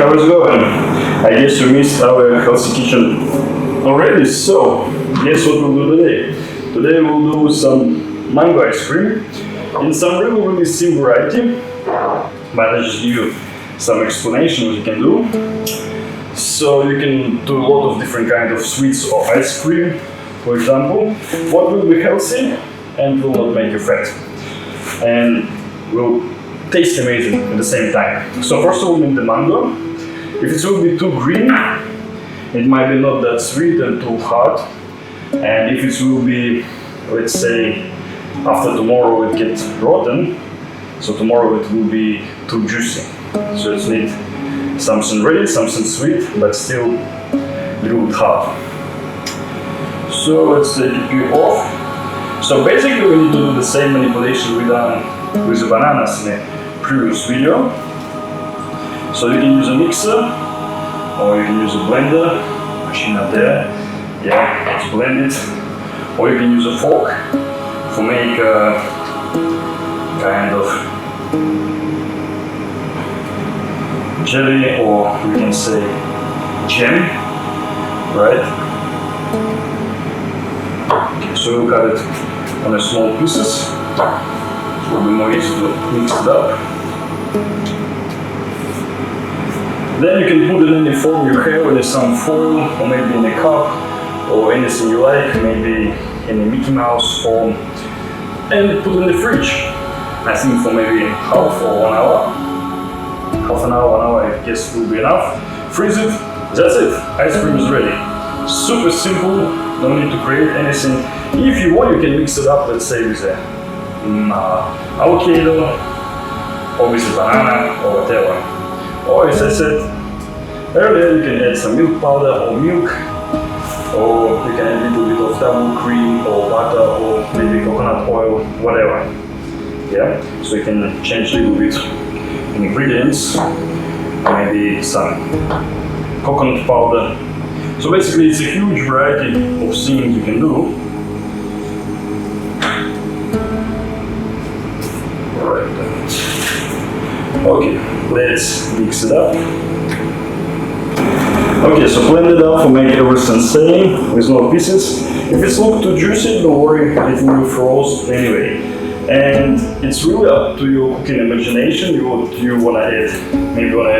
how's it going? I guess you missed our healthy kitchen already, so guess what we'll do today? Today we'll do some mango ice cream in some really simple variety, but I'll just give you some explanation what you can do. So you can do a lot of different kind of sweets or ice cream, for example, what will be healthy and will not make you fat, and will taste amazing at the same time. So first of all, we need the mango. If it will be too green, it might be not that sweet and too hard. And if it will be, let's say, after tomorrow it gets rotten, so tomorrow it will be too juicy. So it needs something ready, something sweet, but still a little bit hard. So let's take it peel off. So basically we need to do the same manipulation we done with the bananas in the previous video. So you can use a mixer, or you can use a blender, machine up there, yeah, let's blend it. Or you can use a fork to make a kind of jelly, or we can say jam, right? Okay, so we'll cut it on a small pieces. It will be more easy to mix it up. Then you can put it in any form you have, in some foil, or maybe in a cup, or anything you like, maybe in a Mickey Mouse form, and put it in the fridge. I think for maybe half or 1 hour. Half an hour, 1 hour, I guess will be enough. Freeze it, that's it. Ice cream is ready. Super simple, no need to create anything. If you want, you can mix it up, let's say with a avocado, or with a banana, or whatever. Or as I said earlier, you can add some milk powder or milk, or you can add a little bit of double cream or butter or maybe coconut oil, whatever. Yeah, so you can change a little bit in ingredients, maybe some coconut powder. So basically it's a huge variety of things you can do. Alright, okay, let's mix it up. Okay, so blend it up to make everything same with no pieces. If it's look too juicy, don't worry, it will be frozen anyway. And it's really up to your cooking imagination. You wanna add, maybe wanna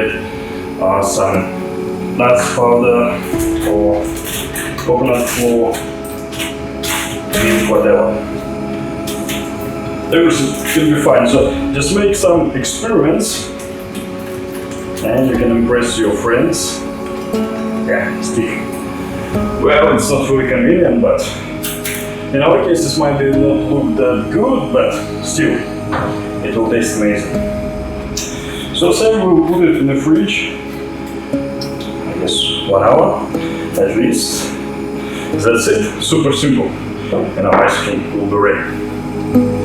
add some nuts powder or coconut flour, whatever. Everything should be fine. So just make some experiments, and you can impress your friends. Yeah, stick. Well, it's not really convenient, but in our case, this might not look that good, but still, it will taste amazing. So say we'll put it in the fridge, I guess 1 hour at least. That's it, super simple, and our ice cream will be ready.